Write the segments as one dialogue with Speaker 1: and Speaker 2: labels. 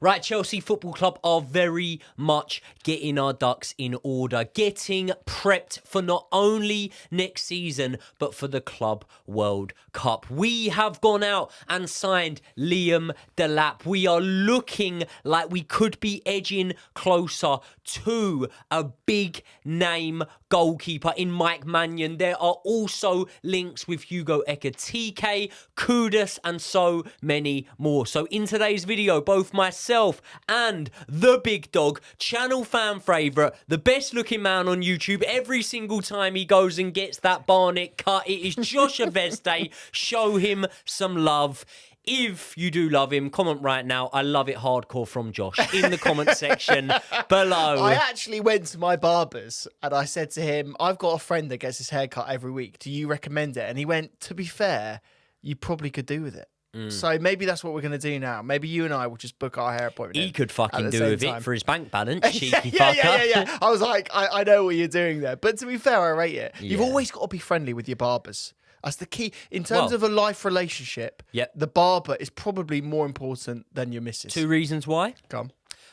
Speaker 1: Right, Chelsea Football Club are very much getting our ducks in order, getting prepped for not only next season, but for the Club World Cup. We have gone out and signed Liam Delap. We are looking like we could be edging closer to a big name goalkeeper in Mike Mannion. There are also links with Hugo Ekitike, Kudus, and so many more. So in today's video, both myself and the big dog, channel fan favourite, the best looking man on YouTube, every single time he goes and gets that Barnet cut, it is Josh Aveste. Show him some love. If you do love him, comment right now. I love it hardcore from Josh in the comment section below.
Speaker 2: I actually went to my barber's and I said to him, I've got a friend that gets his hair cut every week. Do you recommend it? And he went, to be fair, you probably could do with it. So maybe that's what we're going to do now. Maybe you and I will just book our hair appointment.
Speaker 1: He could fucking do with it for his bank balance, cheeky
Speaker 2: yeah,
Speaker 1: fucker.
Speaker 2: yeah. I was like, I know what you're doing there. But to be fair, I rate it. You've always got to be friendly with your barbers. That's the key. In terms of a life relationship, the barber is probably more important than your missus.
Speaker 1: 2 reasons why.
Speaker 2: Come.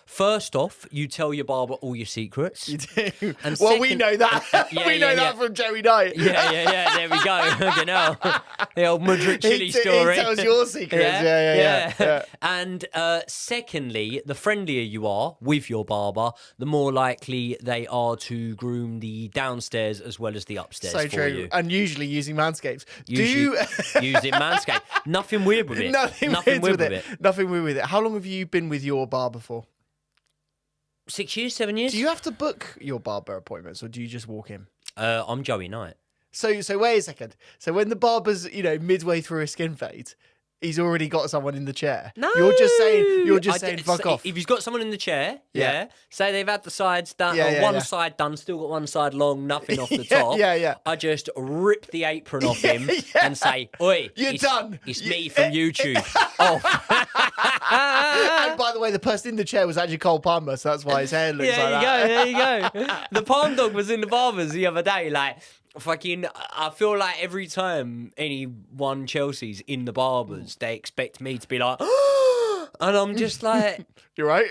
Speaker 1: First off, you tell your barber all your secrets.
Speaker 2: You do.
Speaker 1: And
Speaker 2: well, we know that. We know that from Joey Knight.
Speaker 1: Yeah. There we go. You know, the old Madrid chili story.
Speaker 2: He tells your secrets. Yeah.
Speaker 1: And secondly, the friendlier you are with your barber, the more likely they are to groom the downstairs as well as the upstairs
Speaker 2: so
Speaker 1: for
Speaker 2: true.
Speaker 1: you.
Speaker 2: And usually using Manscaped.
Speaker 1: Using Manscaped. Nothing weird with it.
Speaker 2: Nothing weird with it. Nothing weird with it. How long have you been with your barber for?
Speaker 1: 6 years, 7 years.
Speaker 2: Do you have to book your barber appointments or do you just walk in?
Speaker 1: I'm Joey Knight.
Speaker 2: So wait a second. So when the barber's, midway through a skin fade, he's already got someone in the chair.
Speaker 1: No,
Speaker 2: you're just saying fuck off.
Speaker 1: If he's got someone in the chair, say they've had the sides done, one side done, still got one side long, nothing off the top. I just rip the apron off him and say, "Oi,
Speaker 2: you're done.
Speaker 1: It's me from YouTube." Off.
Speaker 2: And by the way, the person in the chair was actually Cole Palmer, so that's why his hair looks like that.
Speaker 1: There you go. The palm dog was in the barber's the other day, like. Fucking, I feel like every time anyone Chelsea's in the barbers, they expect me to be like, and I'm just like,
Speaker 2: you're right.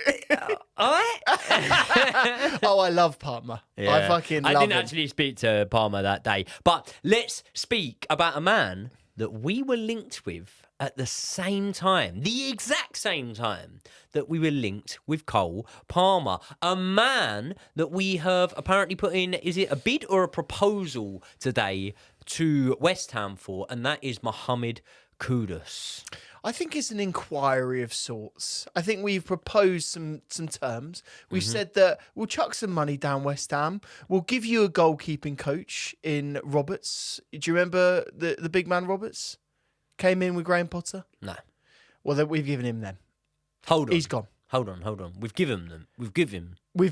Speaker 1: All right.
Speaker 2: Oh, I love Palmer.
Speaker 1: Yeah.
Speaker 2: I fucking love him.
Speaker 1: I didn't actually speak to Palmer that day, but let's speak about a man that we were linked with at the same time, the exact same time that we were linked with Cole Palmer. A man that we have apparently put in, is it a bid or a proposal today to West Ham for, and that is Mohamed Kudus.
Speaker 2: I think it's an inquiry of sorts. I think we've proposed some terms. We've said that we'll chuck some money down West Ham. We'll give you a goalkeeping coach in Roberts. Do you remember the big man Roberts? Came in with Graham Potter?
Speaker 1: No.
Speaker 2: Well, then we've given him them.
Speaker 1: Hold on.
Speaker 2: He's gone.
Speaker 1: Hold on. We've given them.
Speaker 2: We've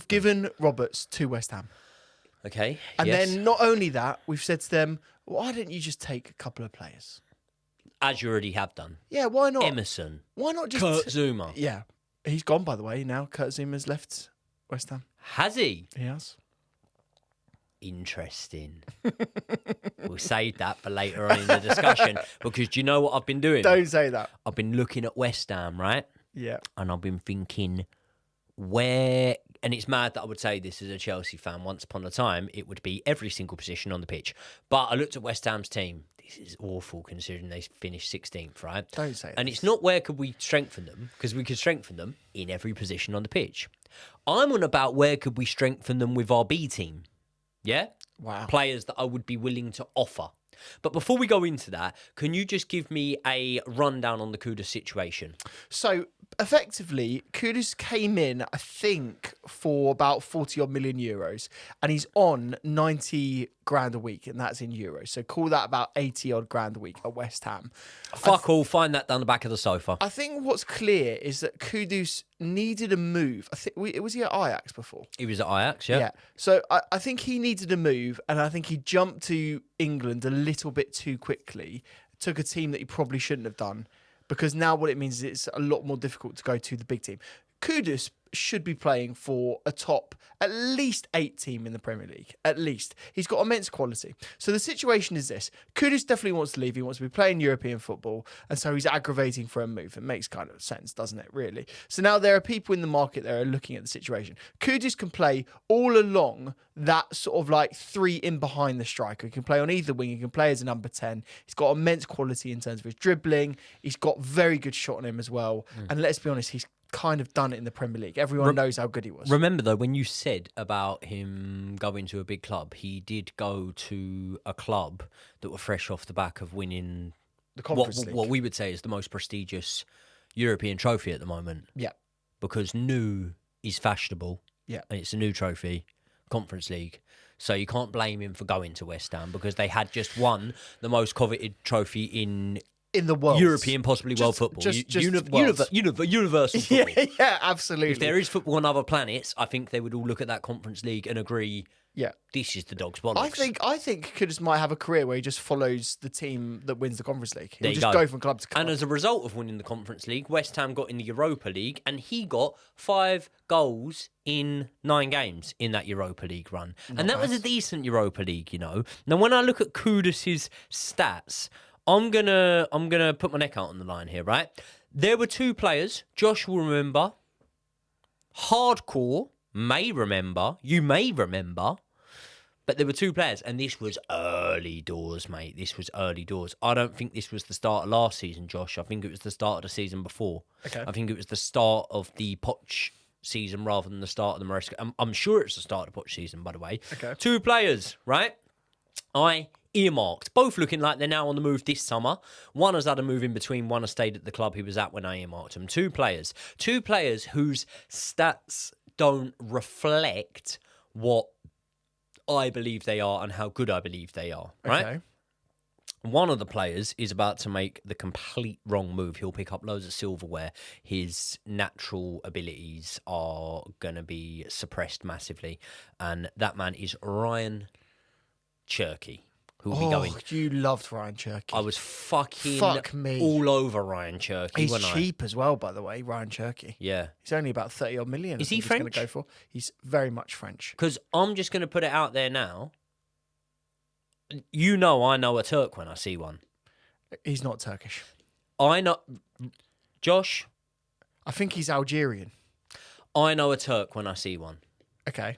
Speaker 2: given Roberts to West Ham.
Speaker 1: Okay.
Speaker 2: And then not only that, we've said to them, why don't you just take a couple of players?
Speaker 1: As you already have done.
Speaker 2: Yeah, why not?
Speaker 1: Emerson.
Speaker 2: Why not just...
Speaker 1: Kurt Zuma.
Speaker 2: Yeah. He's gone, by the way, now. Kurt Zuma's left West Ham.
Speaker 1: Has he?
Speaker 2: He has.
Speaker 1: Interesting. We'll save that for later on in the discussion because do you know what I've been doing?
Speaker 2: Don't say that.
Speaker 1: I've been looking at West Ham, right?
Speaker 2: Yeah.
Speaker 1: And I've been thinking where... And it's mad that I would say this as a Chelsea fan. Once upon a time, it would be every single position on the pitch. But I looked at West Ham's team. This is awful considering they finished 16th, right?
Speaker 2: Don't say that.
Speaker 1: And it's not where could we strengthen them, because we could strengthen them in every position on the pitch. I'm on about where could we strengthen them with our B team. Yeah?
Speaker 2: Wow.
Speaker 1: Players that I would be willing to offer. But before we go into that, can you just give me a rundown on the Kudus situation?
Speaker 2: So, effectively, Kudus came in, I think, for about 40 odd million euros, and he's on 90 grand a week, and that's in euros. So call that about 80 odd grand a week at West Ham.
Speaker 1: Fuck all, find that down the back of the sofa.
Speaker 2: I think what's clear is that Kudus needed a move. I think was he at Ajax before?
Speaker 1: He was at Ajax, yeah.
Speaker 2: Yeah. So I think he needed a move, and I think he jumped to England a little bit too quickly. Took a team that he probably shouldn't have done, because now what it means is it's a lot more difficult to go to the big team. Kudus should be playing for a top at least 8 team in the Premier League. At least. He's got immense quality. So the situation is this. Kudus definitely wants to leave. He wants to be playing European football. And so he's aggravating for a move. It makes kind of sense, doesn't it, really? So now there are people in the market that are looking at the situation. Kudus can play all along that sort of like 3 in behind the striker. He can play on either wing. He can play as a number 10. He's got immense quality in terms of his dribbling. He's got very good shot on him as well. And let's be honest, he's kind of done it in the Premier League. Everyone knows how good he was.
Speaker 1: Remember, though, when you said about him going to a big club, he did go to a club that were fresh off the back of winning
Speaker 2: The Conference League.
Speaker 1: what we would say is the most prestigious European trophy at the moment.
Speaker 2: Yeah.
Speaker 1: Because new is fashionable.
Speaker 2: Yeah.
Speaker 1: And it's a new trophy, Conference League. So you can't blame him for going to West Ham because they had just won the most coveted trophy in
Speaker 2: the world.
Speaker 1: European, possibly world football. Universal football.
Speaker 2: Yeah, absolutely.
Speaker 1: If there is football on other planets, I think they would all look at that Conference League and agree,
Speaker 2: yeah,
Speaker 1: this is the dog's bollocks.
Speaker 2: I think Kudus might have a career where he just follows the team that wins the Conference League. He'll
Speaker 1: There you
Speaker 2: just go from club to club.
Speaker 1: And as a result of winning the Conference League, West Ham got in the Europa League and he got 5 goals in 9 games in that Europa League run. And that was a decent Europa League, you know. Now, when I look at Kudus' stats, I'm gonna put my neck out on the line here, right? There were 2 players, Josh will remember, hardcore may remember, you may remember, but there were 2 players, and this was early doors, mate. This was early doors. I don't think this was the start of last season, Josh. I think it was the start of the season before.
Speaker 2: Okay.
Speaker 1: I think it was the start of the Poch season rather than the start of the Maresca. I'm sure it's the start of the Poch season, by the way.
Speaker 2: Okay.
Speaker 1: 2 players, right? I earmarked, both looking like they're now on the move this summer. One has had a move in between, one has stayed at the club he was at when I earmarked him. 2 players whose stats don't reflect what I believe they are and how good I believe they are, right?
Speaker 2: Okay.
Speaker 1: One of the players is about to make the complete wrong move. He'll pick up loads of silverware. His natural abilities are going to be suppressed massively. And that man is Ryan Cherky, who will be going.
Speaker 2: You loved Ryan Cherky.
Speaker 1: I was fucking
Speaker 2: Fuck me.
Speaker 1: all over Ryan Cherky.
Speaker 2: He's
Speaker 1: wasn't
Speaker 2: cheap as well, by the way, Ryan Cherky.
Speaker 1: Yeah.
Speaker 2: He's only about 30 odd million.
Speaker 1: Is
Speaker 2: I
Speaker 1: he
Speaker 2: think he's gonna
Speaker 1: French?
Speaker 2: go for. He's very much French.
Speaker 1: Because I'm just going to put it out there now. You know I know a Turk when I see one.
Speaker 2: He's not Turkish.
Speaker 1: I know... Josh,
Speaker 2: I think he's Algerian.
Speaker 1: I know a Turk when I see one.
Speaker 2: Okay.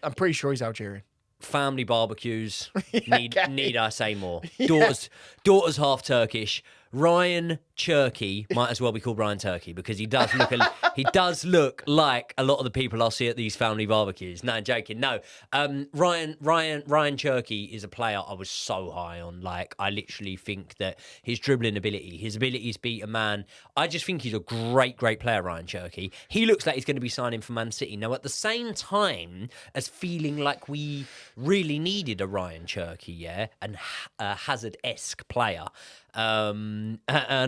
Speaker 2: I'm pretty sure he's Algerian.
Speaker 1: Family barbecues.
Speaker 2: Okay.
Speaker 1: Need I say more? Daughter's half Turkish. Ryan Cherky might as well be called Ryan Turkey because he does look like a lot of the people I'll see at these family barbecues. No, I'm joking. No, Ryan Cherky is a player I was so high on. Like, I literally think that his dribbling ability, his ability to beat a man, I just think he's a great player, Ryan Cherky. He looks like he's going to be signing for Man City. Now, at the same time as feeling like we really needed a Ryan Cherky, yeah, and a Hazard-esque player, and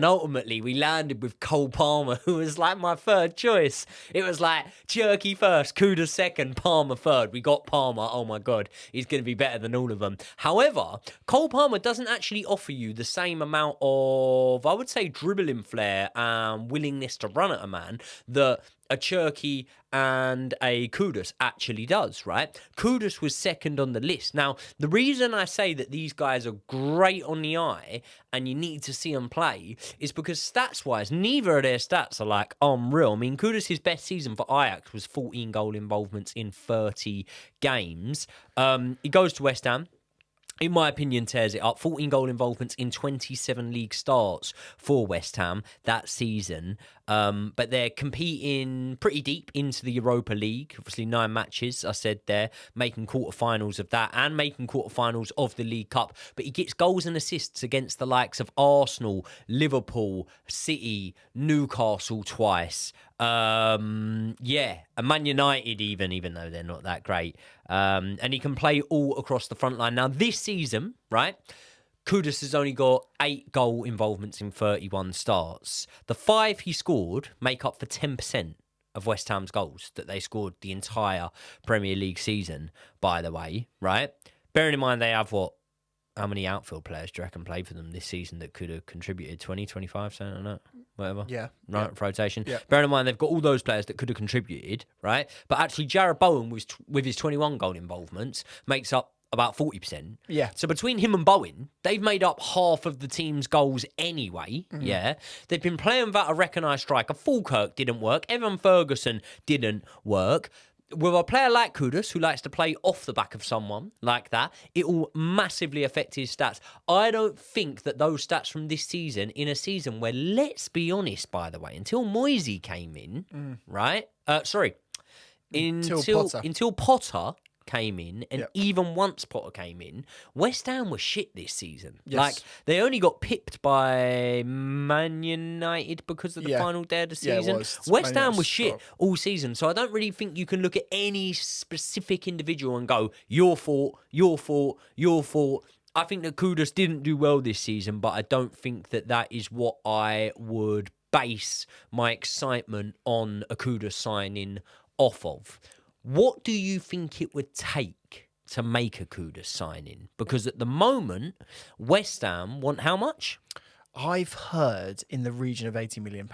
Speaker 1: ultimately we landed with Cole Palmer, who was like my third choice. It was like Cherky first, Kudus second, Palmer third. We got Palmer. Oh my God, he's going to be better than all of them. However, Cole Palmer doesn't actually offer you the same amount of, I would say, dribbling flair and willingness to run at a man that a Cherky and a Kudus actually does, right? Kudus was second on the list. Now, the reason I say that these guys are great on the eye and you need to see them play is because stats-wise, neither of their stats are like unreal. I mean, Kudus' best season for Ajax was 14 goal involvements in 30 games. He goes to West Ham. In my opinion, tears it up. 14 goal involvements in 27 league starts for West Ham that season. But they're competing pretty deep into the Europa League. Obviously, 9 matches, I said there, making quarterfinals of that and making quarterfinals of the League Cup. But he gets goals and assists against the likes of Arsenal, Liverpool, City, Newcastle twice. And Man United even though they're not that great. And he can play all across the front line. Now, this season, right, Kudus has only got 8 goal involvements in 31 starts. The 5 he scored make up for 10% of West Ham's goals that they scored the entire Premier League season, by the way, right? Bearing in mind they have how many outfield players do you reckon played for them this season that could have contributed 20, 25, something like that? whatever.
Speaker 2: Yeah.
Speaker 1: Right, rotation.
Speaker 2: Yeah.
Speaker 1: Bear in mind, they've got all those players that could have contributed, right? But actually, Jarrod Bowen, with his 21 goal involvements, makes up about 40%.
Speaker 2: Yeah.
Speaker 1: So between him and Bowen, they've made up half of the team's goals anyway. Yeah. They've been playing without a recognised striker. Falkirk didn't work. Evan Ferguson didn't work. With a player like Kudus, who likes to play off the back of someone like that, it will massively affect his stats. I don't think that those stats from this season, in a season where, let's be honest, by the way, until Moisey came in, right? Until Potter came in, and even once Potter came in, West Ham was shit this season.
Speaker 2: Yes.
Speaker 1: Like, they only got pipped by Man United because of the final day of the season.
Speaker 2: Yeah, it was.
Speaker 1: West
Speaker 2: Man
Speaker 1: Ham
Speaker 2: United
Speaker 1: was shit all season, so I don't really think you can look at any specific individual and go, your fault, your fault, your fault. I think that Kudus didn't do well this season, but I don't think that that is what I would base my excitement on a Kudus signing off of. What do you think it would take to make a Kudus signing? Because at the moment, West Ham want how much?
Speaker 2: I've heard in the region of £80 million.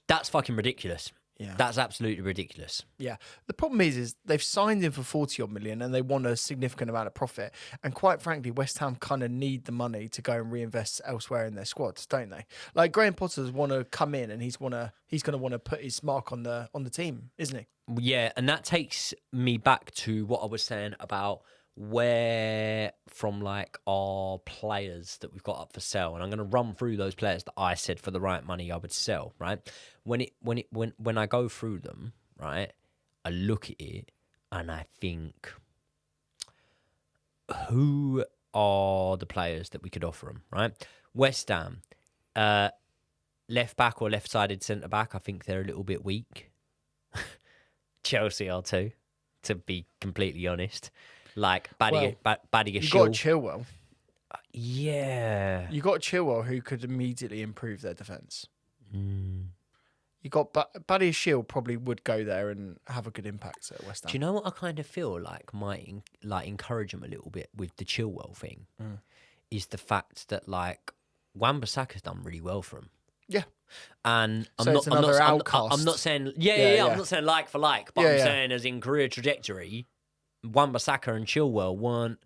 Speaker 1: That's fucking ridiculous.
Speaker 2: Yeah.
Speaker 1: That's absolutely ridiculous.
Speaker 2: Yeah. The problem is they've signed him for 40 odd million and they want a significant amount of profit. And quite frankly, West Ham kind of need the money to go and reinvest elsewhere in their squads, don't they? Like Graham Potter's want to come in and he's going to want to put his mark on the team, isn't he?
Speaker 1: Yeah, and that takes me back to what I was saying about where from like our players that we've got up for sale, and I'm going to run through those players that I said for the right money I would sell. Right, when I go through them, right, I look at it and I think, who are the players that we could offer them? Right, West Ham, left back or left-sided centre back. I think they're a little bit weak. Chelsea are too, to be completely honest. Like Badia
Speaker 2: You got Chilwell.
Speaker 1: Yeah.
Speaker 2: You got Chilwell who could immediately improve their defence. You got Badia Shield probably would go there and have a good impact at West Ham.
Speaker 1: Do you know what I kind of feel like might encourage them a little bit with the Chilwell thing? Is the fact that like Wan-Bissaka's done really well for him.
Speaker 2: Yeah.
Speaker 1: And I'm
Speaker 2: so
Speaker 1: not
Speaker 2: it's another outcast.
Speaker 1: I'm not saying I'm not saying like for like, but I'm saying as in career trajectory, Wan-Bissaka and Chilwell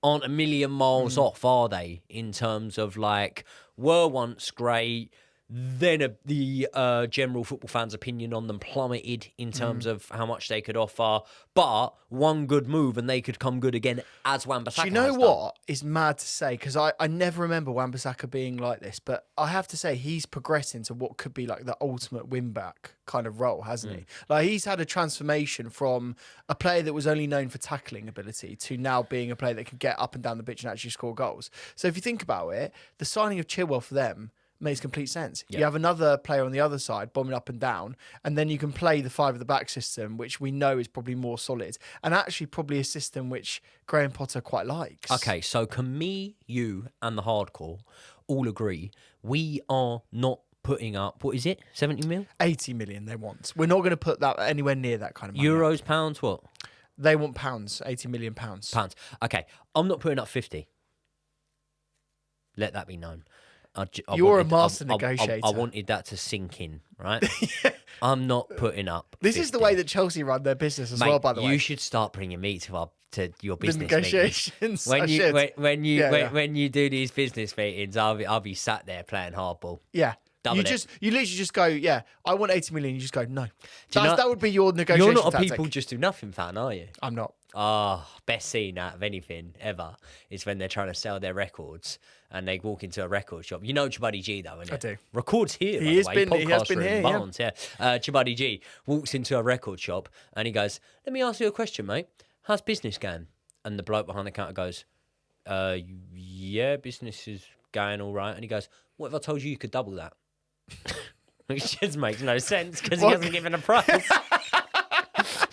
Speaker 1: aren't a million miles off, are they? In terms of like, were once great, then the general football fans' opinion on them plummeted in terms of how much they could offer. But one good move and they could come good again as Wan-Bissaka.
Speaker 2: Do you know what is mad to say? Because I never remember Wan-Bissaka being like this, but I have to say he's progressed into what could be like the ultimate win-back kind of role, hasn't he? Like he's had a transformation from a player that was only known for tackling ability to now being a player that can get up and down the pitch and actually score goals. So if you think about it, the signing of Chilwell for them makes complete sense. You have another player on the other side bombing up and down, and then you can play the five at the back system, which we know is probably more solid, and actually probably a system which Graham Potter quite likes.
Speaker 1: Okay, so can me, you, and the hardcore all agree we are not putting up, what is it, 70 mil?
Speaker 2: 80 million they want. We're not going to put that anywhere near that kind of money.
Speaker 1: Euros, pounds, what?
Speaker 2: They want pounds, 80 million pounds.
Speaker 1: Pounds. Okay, I'm not putting up 50. Let that be known.
Speaker 2: You're a master negotiator.
Speaker 1: I wanted that to sink in, right? I'm not putting up.
Speaker 2: This
Speaker 1: 50.
Speaker 2: is the way that Chelsea run their business as well, by the way.
Speaker 1: You should start bringing me to your business
Speaker 2: negotiations.
Speaker 1: meetings. When you do these business meetings, I'll be sat there playing hardball.
Speaker 2: Yeah. You literally just go, yeah, I want 80 million. You just go, no. That would be your negotiation
Speaker 1: You're not a
Speaker 2: tactic.
Speaker 1: people just do nothing fan, are you?
Speaker 2: I'm not.
Speaker 1: Best scene out of anything ever is when they're trying to sell their records and they walk into a record shop. You know Chibadi G though, isn't it?
Speaker 2: I do.
Speaker 1: Records here,
Speaker 2: He has been here,
Speaker 1: Barnes, yeah. Chibadi G walks into a record shop and he goes, let me ask you a question, mate. How's business going? And the bloke behind the counter goes, yeah, business is going all right. And he goes, what if I told you could double that? Which just makes no sense because he hasn't given a price.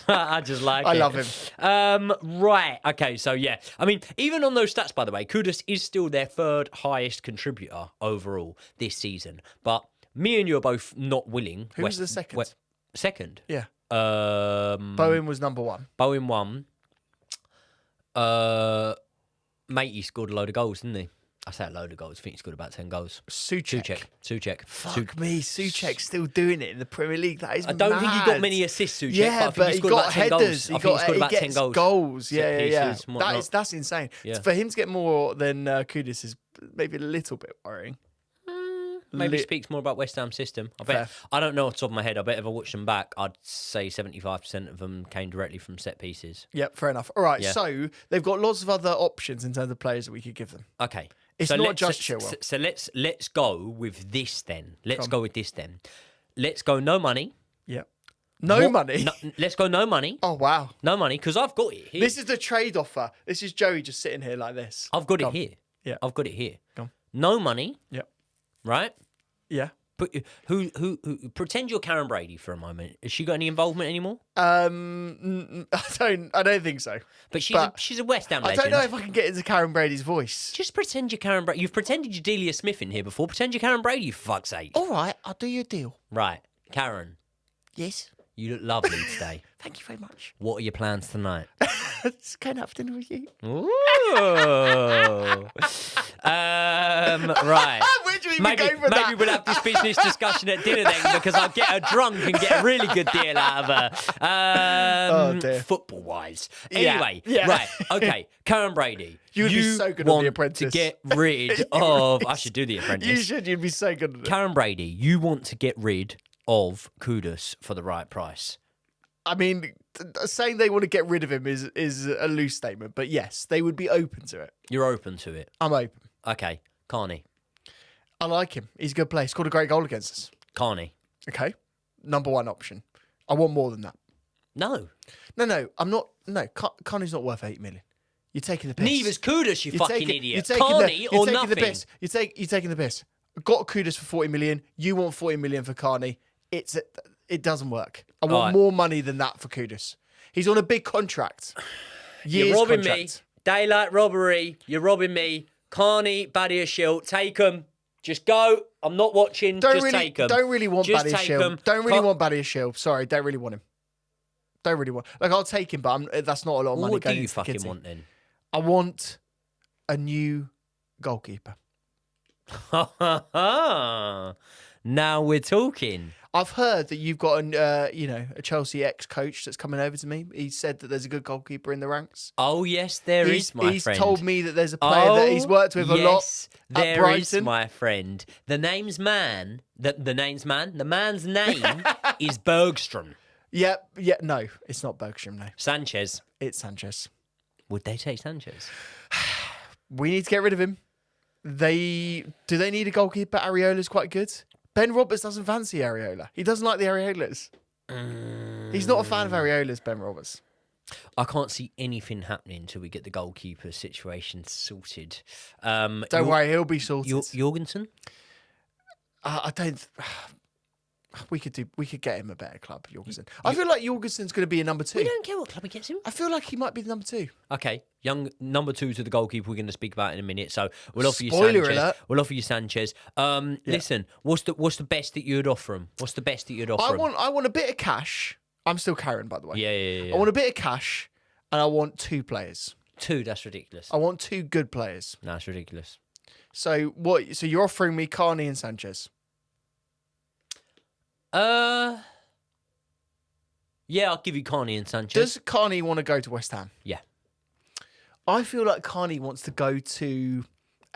Speaker 1: I just like it.
Speaker 2: I love him.
Speaker 1: Right. Okay. So, yeah. I mean, even on those stats, by the way, Kudus is still their third highest contributor overall this season. But me and you are both not willing.
Speaker 2: Who was the second?
Speaker 1: Second?
Speaker 2: Yeah.
Speaker 1: Bowen
Speaker 2: was number one.
Speaker 1: Bowen won. Matey scored a load of goals, didn't he? I say a load of goals. I think he's scored about 10 goals.
Speaker 2: Souček.
Speaker 1: Souček.
Speaker 2: Me, Souček's still doing it in the Premier League. That is
Speaker 1: I don't think he got
Speaker 2: mad.
Speaker 1: many assists, Souček,
Speaker 2: Yeah,
Speaker 1: but I think he scored about 10 goals.
Speaker 2: headers.
Speaker 1: I think he scored about 10
Speaker 2: gets
Speaker 1: goals.
Speaker 2: Yeah.
Speaker 1: Pieces, and whatnot.
Speaker 2: That's insane.
Speaker 1: Yeah.
Speaker 2: For him to get more than Kudus is maybe a little bit worrying.
Speaker 1: Maybe speaks more about West Ham's system. I bet. I don't know off the top of my head. I bet if I watched them back, I'd say 75% of them came directly from set pieces.
Speaker 2: Yep, fair enough. All right,
Speaker 1: Yeah.
Speaker 2: so they've got lots of other options in terms of players that we could give them.
Speaker 1: Okay.
Speaker 2: It's
Speaker 1: so
Speaker 2: not just Chilwell.
Speaker 1: So let's go with this then. Let's go no money.
Speaker 2: Yep. No money?
Speaker 1: No, let's go no money.
Speaker 2: Oh, wow.
Speaker 1: No money, because I've got it here.
Speaker 2: This is the trade offer. This is Joey just sitting here like this.
Speaker 1: I've got it here.
Speaker 2: Yeah.
Speaker 1: I've got it here.
Speaker 2: Go on.
Speaker 1: No money.
Speaker 2: Yep.
Speaker 1: Right?
Speaker 2: Yeah.
Speaker 1: But who pretend you're Karen Brady for a moment. Has she got any involvement anymore?
Speaker 2: I don't think so.
Speaker 1: But she's a West Ham legend.
Speaker 2: I don't know if I can get into Karen Brady's voice.
Speaker 1: Just pretend you're Karen Brady. You've pretended you're Delia Smith in here before. Pretend you're Karen Brady, for fuck's sake.
Speaker 2: All right, I'll do your deal.
Speaker 1: Right. Karen,
Speaker 2: Yes.
Speaker 1: you look lovely today.
Speaker 2: Thank you very much.
Speaker 1: What are your plans tonight?
Speaker 2: Just going out for dinner with you.
Speaker 1: Ooh. Right.
Speaker 2: Where do we even go for that?
Speaker 1: Maybe we'll have this business discussion at dinner then, because I'll get her drunk and get a really good deal out of her.
Speaker 2: Oh, dear.
Speaker 1: Football-wise.
Speaker 2: Yeah.
Speaker 1: Anyway,
Speaker 2: Yeah.
Speaker 1: right, okay. Karen Brady.
Speaker 2: You'd be so good at The
Speaker 1: want
Speaker 2: Apprentice.
Speaker 1: to get rid of... I should do The Apprentice.
Speaker 2: You should. You'd be so good at it.
Speaker 1: Karen Brady, you want to get rid of Kudus for the right price.
Speaker 2: I mean, saying they want to get rid of him is a loose statement, but yes, they would be open to it.
Speaker 1: You're open to it.
Speaker 2: I'm open.
Speaker 1: Okay, Carney.
Speaker 2: I like him. He's a good player. Scored a great goal against us.
Speaker 1: Carney.
Speaker 2: Okay. Number one option. I want more than that.
Speaker 1: No.
Speaker 2: No, I'm not. No, Carney's not worth 8 million. You're taking the piss.
Speaker 1: Neither's Kudus, you
Speaker 2: You're
Speaker 1: fucking
Speaker 2: taking-
Speaker 1: idiot.
Speaker 2: you're taking
Speaker 1: Carney
Speaker 2: you're
Speaker 1: or
Speaker 2: taking
Speaker 1: nothing.
Speaker 2: The piss. You're taking the piss. Got Kudus for 40 million. You want 40 million for Carney. It doesn't work. I want
Speaker 1: Right.
Speaker 2: more money than that for Kudus. He's on a big contract.
Speaker 1: You're robbing
Speaker 2: contract.
Speaker 1: me. Daylight robbery. You're robbing me. Carney, Badia Shield. Take them. Just go. I'm not watching. Just take them.
Speaker 2: Don't really want
Speaker 1: Just
Speaker 2: Badia
Speaker 1: take
Speaker 2: Shield.
Speaker 1: 'em.
Speaker 2: Don't really want Badia Shield. Sorry, don't really want him. Don't really want. Like, I'll take him, but that's not a lot of money.
Speaker 1: What do
Speaker 2: going
Speaker 1: you
Speaker 2: into the
Speaker 1: fucking
Speaker 2: kitty.
Speaker 1: want then?
Speaker 2: I want a new goalkeeper.
Speaker 1: Now we're talking.
Speaker 2: I've heard that you've got a Chelsea ex-coach that's coming over to me. He said that there's a good goalkeeper in the ranks.
Speaker 1: Oh, yes, there is, my
Speaker 2: he's
Speaker 1: friend.
Speaker 2: told me that there's a player that he's worked with a lot at
Speaker 1: there is,
Speaker 2: Brighton.
Speaker 1: my friend. The man's name is Bergstrom.
Speaker 2: Yeah, no, it's not Bergstrom, no.
Speaker 1: Sanchez.
Speaker 2: It's Sanchez.
Speaker 1: Would they take Sanchez?
Speaker 2: We need to get rid of him. Do they need a goalkeeper? Areola's quite good. Ben Roberts doesn't fancy Areola. He doesn't like the Areolas. He's not a fan of Areolas, Ben Roberts.
Speaker 1: I can't see anything happening until we get the goalkeeper situation sorted.
Speaker 2: Don't worry, he'll be sorted.
Speaker 1: Jorgensen?
Speaker 2: I don't. We could get him a better club, Jorgensen. I feel like Jorgensen's going to be a number 2.
Speaker 1: We don't care what club he gets him.
Speaker 2: I feel like he might be the number 2.
Speaker 1: Okay, young number 2 to the goalkeeper we're going to speak about in a minute. So we'll offer
Speaker 2: Spoiler
Speaker 1: you Sanchez.
Speaker 2: alert.
Speaker 1: We'll offer you Sanchez. Listen, what's the best that you'd offer him? What's the best that you'd offer him?
Speaker 2: I want a bit of cash. I'm still Karen, by the way.
Speaker 1: Yeah.
Speaker 2: I want a bit of cash, and I want 2 players.
Speaker 1: 2, that's ridiculous.
Speaker 2: I want 2 good players.
Speaker 1: No, it's ridiculous.
Speaker 2: So what? So you're offering me Carney and Sanchez?
Speaker 1: Yeah, I'll give you Carney and Sanchez.
Speaker 2: Does Carney want to go to West Ham?
Speaker 1: Yeah.
Speaker 2: I feel like Carney wants to go to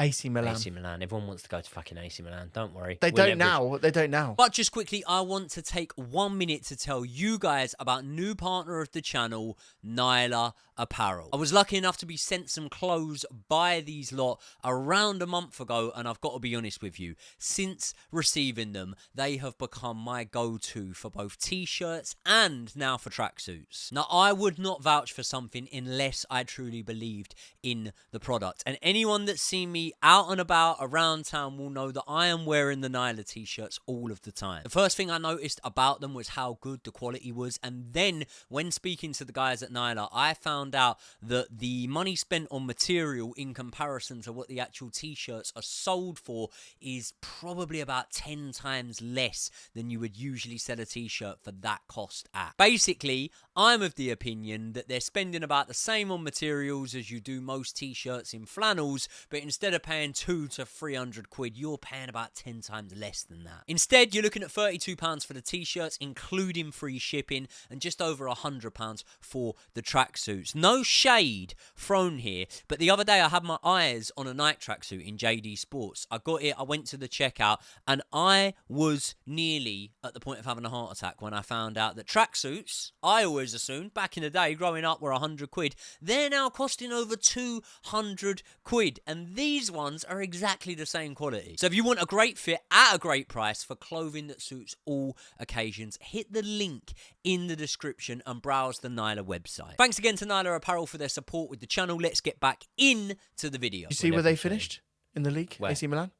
Speaker 2: AC Milan.
Speaker 1: AC Milan. Everyone wants to go to fucking AC Milan. Don't worry.
Speaker 2: They
Speaker 1: We'll
Speaker 2: don't now. They don't now.
Speaker 3: But just quickly, I want to take 1 minute to tell you guys about new partner of the channel, Nyla Apparel. I was lucky enough to be sent some clothes by these lot around a month ago, and I've got to be honest with you, since receiving them, they have become my go-to for both t-shirts and now for tracksuits. Now, I would not vouch for something unless I truly believed in the product, and anyone that's seen me out and about around town will know that I am wearing the Nyla t-shirts all of the time. The first thing I noticed about them was how good the quality was, and then when speaking to the guys at Nyla, I found out that the money spent on material in comparison to what the actual t-shirts are sold for is probably about 10 times less than you would usually sell a t-shirt for that cost at. Basically, I'm of the opinion that they're spending about the same on materials as you do most t-shirts in flannels, but instead of of paying 200 to 300 quid, you're paying about 10 times less than that. Instead, you're looking at £32 for the t-shirts, including free shipping, and just over £100 for the tracksuits. No shade thrown here, but the other day I had my eyes on a Nike tracksuit in JD Sports. I got it, I went to the checkout, and I was nearly at the point of having a heart attack when I found out that tracksuits, I always assumed, back in the day, growing up, were 100 quid. They're now costing over 200 quid, and these ones are exactly the same quality. So if you want a great fit at a great price for clothing that suits all occasions, hit the link in the description and browse the Nyla website. Thanks again to Nyla Apparel for their support with the channel. Let's get back into the video.
Speaker 2: You see where they finished in the league?
Speaker 3: Where?
Speaker 2: AC Milan?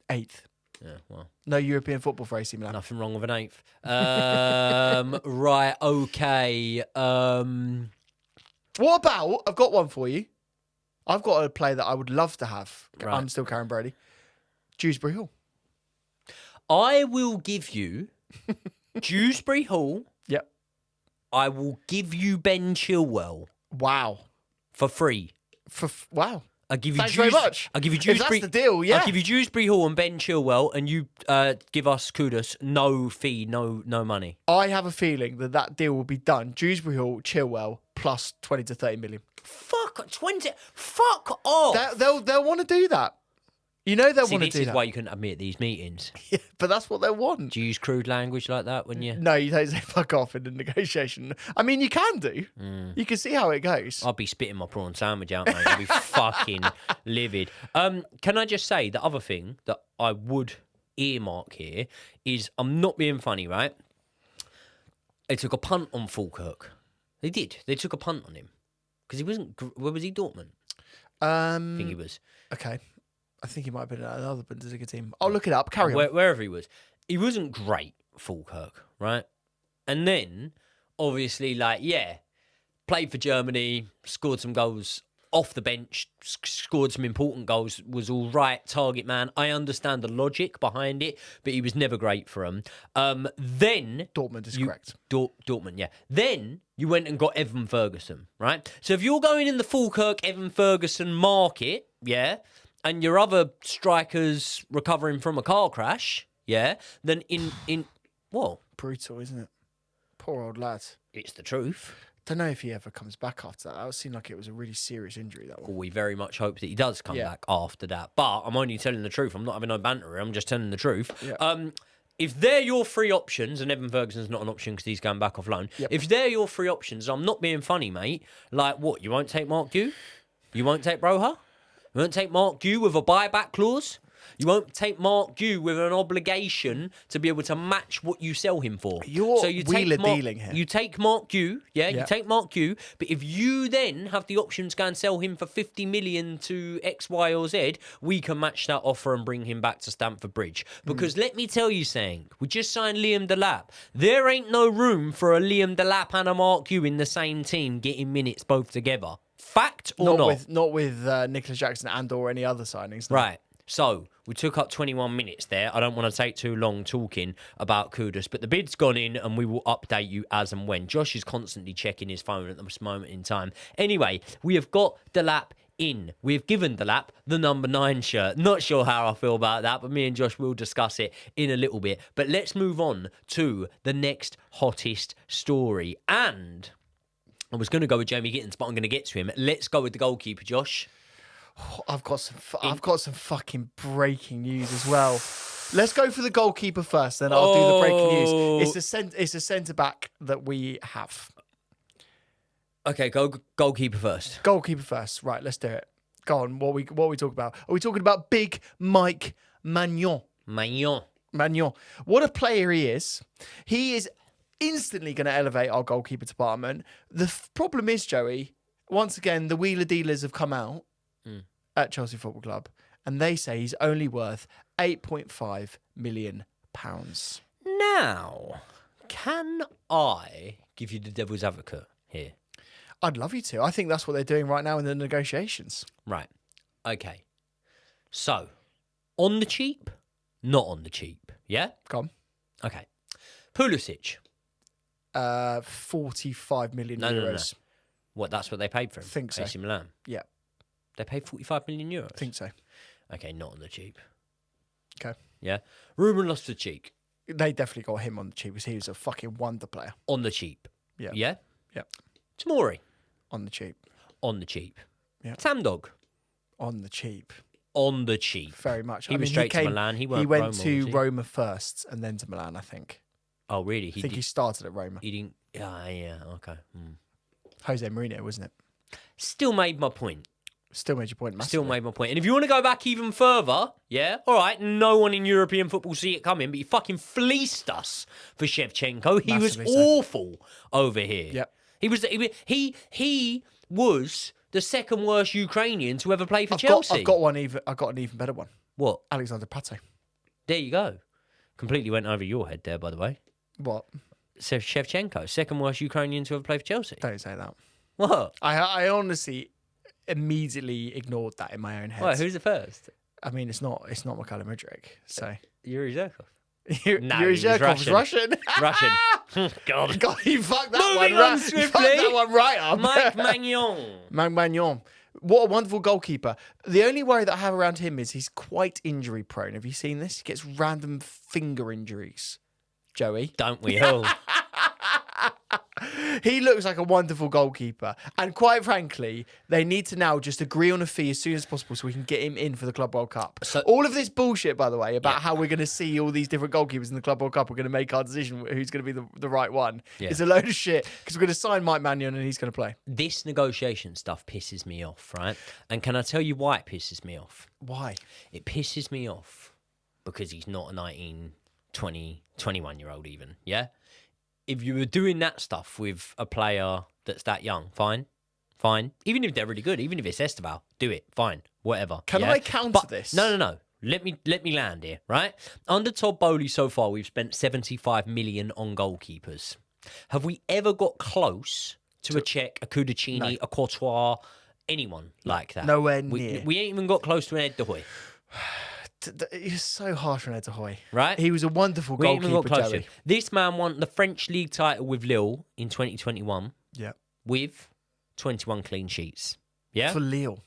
Speaker 2: 8th.
Speaker 1: Yeah, well,
Speaker 2: No European football for AC Milan.
Speaker 1: nothing wrong with an 8th. Right, okay.
Speaker 2: What about, I've got one for you. I've got a player that I would love to have.
Speaker 1: Right.
Speaker 2: I'm still Karen Brady. Dewsbury Hall.
Speaker 1: I will give you Dewsbury Hall.
Speaker 2: Yep.
Speaker 1: I will give you Ben Chilwell
Speaker 2: Wow.
Speaker 1: for free.
Speaker 2: Wow.
Speaker 1: I'll give you
Speaker 2: Thanks very much.
Speaker 1: I'll give you
Speaker 2: If
Speaker 1: Dewsbury.
Speaker 2: that's the deal, yeah.
Speaker 1: I'll give you Dewsbury Hall and Ben Chilwell, and you give us Kudus, no fee, no money.
Speaker 2: I have a feeling that deal will be done. Dewsbury Hall, Chilwell, plus 20 to 30 million.
Speaker 1: Fuck 20. Fuck off.
Speaker 2: They'll want to do that. You know they'll
Speaker 1: See,
Speaker 2: want to
Speaker 1: this
Speaker 2: do
Speaker 1: is
Speaker 2: that.
Speaker 1: why you couldn't have me at these meetings.
Speaker 2: Yeah, but that's what they'll want.
Speaker 1: Do you use crude language like that when you?
Speaker 2: No, you don't say fuck off in the negotiation. I mean, you can do. You can see how it goes.
Speaker 1: I'll be spitting my prawn sandwich out, mate. I'll be fucking livid. Can I just say the other thing that I would earmark here is I'm not being funny, right? They took a punt on Falkirk. They did. They took a punt on him because he wasn't. Where was he? Dortmund. I think he was.
Speaker 2: Okay. I think he might have been at another Bundesliga team. I'll look it up. Carry on.
Speaker 1: Wherever he was. He wasn't great, Falkirk, right? And then, obviously, played for Germany, scored some goals off the bench, scored some important goals, was all right, target man. I understand the logic behind it, but he was never great for him. Then...
Speaker 2: Dortmund is correct.
Speaker 1: Dortmund, yeah. Then you went and got Evan Ferguson, right? So if you're going in the Falkirk, Evan Ferguson market, yeah, and your other strikers recovering from a car crash, yeah, then well,
Speaker 2: Brutal, isn't it? Poor old lad.
Speaker 1: it's the truth.
Speaker 2: Don't know if he ever comes back after that. That seemed like it was a really serious injury, that one.
Speaker 1: Well, we very much hope that he does come back after that. But I'm only telling the truth. I'm not having no banter. I'm just telling the truth.
Speaker 2: Yeah.
Speaker 1: If they're your three options, and Evan Ferguson's not an option because he's going back off loan.
Speaker 2: Yep.
Speaker 1: If they're your three options, I'm not being funny, mate. Like, what? You won't take Mark Gue? You won't take Broha? You won't take Mark Gue with a buyback clause? You won't take Mark Gue with an obligation to be able to match what you sell him for.
Speaker 2: You're wheeler-dealing here.
Speaker 1: You take Mark Gue,
Speaker 2: Yeah.
Speaker 1: you take Mark Gue, but if you then have the option to go and sell him for 50 million to X, Y, or Z, we can match that offer and bring him back to Stamford Bridge. Because let me tell you something, we just signed Liam Delap. There ain't no room for a Liam Delap and a Mark Gue in the same team getting minutes both together. Fact or not?
Speaker 2: Not with Nicholas Jackson and or any other signings. No.
Speaker 1: Right. So, we took up 21 minutes there. I don't want to take too long talking about Kudus, but the bid's gone in and we will update you as and when. Josh is constantly checking his phone at this moment in time. Anyway, we have got Delap in. We have given Delap the number 9 shirt. Not sure how I feel about that, but me and Josh will discuss it in a little bit. But let's move on to the next hottest story. And I was going to go with Jamie Gittins, but I'm going to get to him. Let's go with the goalkeeper, Josh.
Speaker 2: I've got some fucking breaking news as well. Let's go for the goalkeeper first, then I'll do the breaking news. It's a centre back that we have.
Speaker 1: Okay, goalkeeper first.
Speaker 2: Goalkeeper first. Right, let's do it. Go on. What are we talking about? Are we talking about Big Mike Magnon? Magnon. What a player he is. He is instantly going to elevate our goalkeeper department. The problem is, Joey, once again, the wheeler dealers have come out at Chelsea Football Club, and they say he's only worth £8.5 million.
Speaker 1: Now, can I give you the devil's advocate here?
Speaker 2: I'd love you to. I think that's what they're doing right now in the negotiations.
Speaker 1: Right. Okay. So, on the cheap, not on the cheap. Yeah?
Speaker 2: Come on.
Speaker 1: Okay. Pulisic.
Speaker 2: 45 million euros.
Speaker 1: No. What, that's what they paid for him?
Speaker 2: Think so.
Speaker 1: AC Milan.
Speaker 2: Yeah.
Speaker 1: They paid 45 million euros.
Speaker 2: I think so.
Speaker 1: Okay, not on the cheap.
Speaker 2: Okay.
Speaker 1: Yeah. Ruben Loftus-Cheek
Speaker 2: They definitely got him on the cheap because he was a fucking wonder player.
Speaker 1: on the cheap.
Speaker 2: Yeah.
Speaker 1: Yeah.
Speaker 2: Yeah.
Speaker 1: Tamori
Speaker 2: On the cheap.
Speaker 1: on the cheap.
Speaker 2: Yeah.
Speaker 1: Sam Dog
Speaker 2: On the cheap.
Speaker 1: on the cheap.
Speaker 2: Very much.
Speaker 1: He was straight to Milan. He went
Speaker 2: went
Speaker 1: Roma,
Speaker 2: to
Speaker 1: was he?
Speaker 2: Roma first and then to Milan, I think.
Speaker 1: Oh, really?
Speaker 2: I think he started at Roma.
Speaker 1: He didn't. Yeah. Okay.
Speaker 2: Jose Mourinho, wasn't it?
Speaker 1: Still made my point.
Speaker 2: Still made your point massively.
Speaker 1: Still made my point. And if you want to go back even further, yeah, all right, no one in European football see it coming, but he fucking fleeced us for Shevchenko. He was
Speaker 2: Massively so.
Speaker 1: awful over here.
Speaker 2: Yep.
Speaker 1: He was the second worst Ukrainian to ever play for Chelsea.
Speaker 2: I've got an even better one.
Speaker 1: What?
Speaker 2: Alexander Pato.
Speaker 1: There you go. Completely went over your head there, by the way.
Speaker 2: What?
Speaker 1: So Shevchenko, second worst Ukrainian to ever play for Chelsea.
Speaker 2: Don't say that.
Speaker 1: What?
Speaker 2: I honestly immediately ignored that in my own head.
Speaker 1: What? Who's the first?
Speaker 2: I mean, it's not Mikhailo Mudryk. So
Speaker 1: Yuri Zherkov. No,
Speaker 2: Yuri
Speaker 1: he was
Speaker 2: Zherkov's Russian.
Speaker 1: Russian. God.
Speaker 2: God, you fucked that
Speaker 1: Moving
Speaker 2: one
Speaker 1: on
Speaker 2: right.
Speaker 1: swiftly.
Speaker 2: You fucked that one right up.
Speaker 1: Mike Magnon.
Speaker 2: Magnan. What a wonderful goalkeeper. The only worry that I have around him is he's quite injury prone. Have you seen this? He gets random finger injuries. Joey.
Speaker 1: Don't we all?
Speaker 2: He looks like a wonderful goalkeeper. And quite frankly, they need to now just agree on a fee as soon as possible so we can get him in for the Club World Cup.
Speaker 1: So-
Speaker 2: all of this bullshit, by the way, about how we're going to see all these different goalkeepers in the Club World Cup, we're going to make our decision who's going to be the right one.
Speaker 1: Yeah.
Speaker 2: It's a load of shit because we're going to sign Mike Magnon and he's going to play.
Speaker 1: This negotiation stuff pisses me off, right? And can I tell you why it pisses me off?
Speaker 2: Why?
Speaker 1: It pisses me off because he's not a 19, 20, 21-year-old even, yeah? If you were doing that stuff with a player that's that young, fine. Even if they're really good, even if it's Esteval, do it, fine, whatever.
Speaker 2: Can
Speaker 1: yeah?
Speaker 2: I counter this?
Speaker 1: No. Let me land here, right? Under Todd Bowley so far, we've spent 75 million on goalkeepers. Have we ever got close to a Czech, a Kudacini, a Courtois, anyone like that?
Speaker 2: Nowhere near.
Speaker 1: We ain't even got close to an Ed De Hoy.
Speaker 2: He's so harsh on Ed De Hoy.
Speaker 1: Right?
Speaker 2: He was a wonderful
Speaker 1: We ain't even got
Speaker 2: goalkeeper,
Speaker 1: close to
Speaker 2: Joey.
Speaker 1: it. This man won the French league title with Lille in 2021
Speaker 2: Yeah.
Speaker 1: with 21 clean sheets. Yeah?
Speaker 2: For Lille.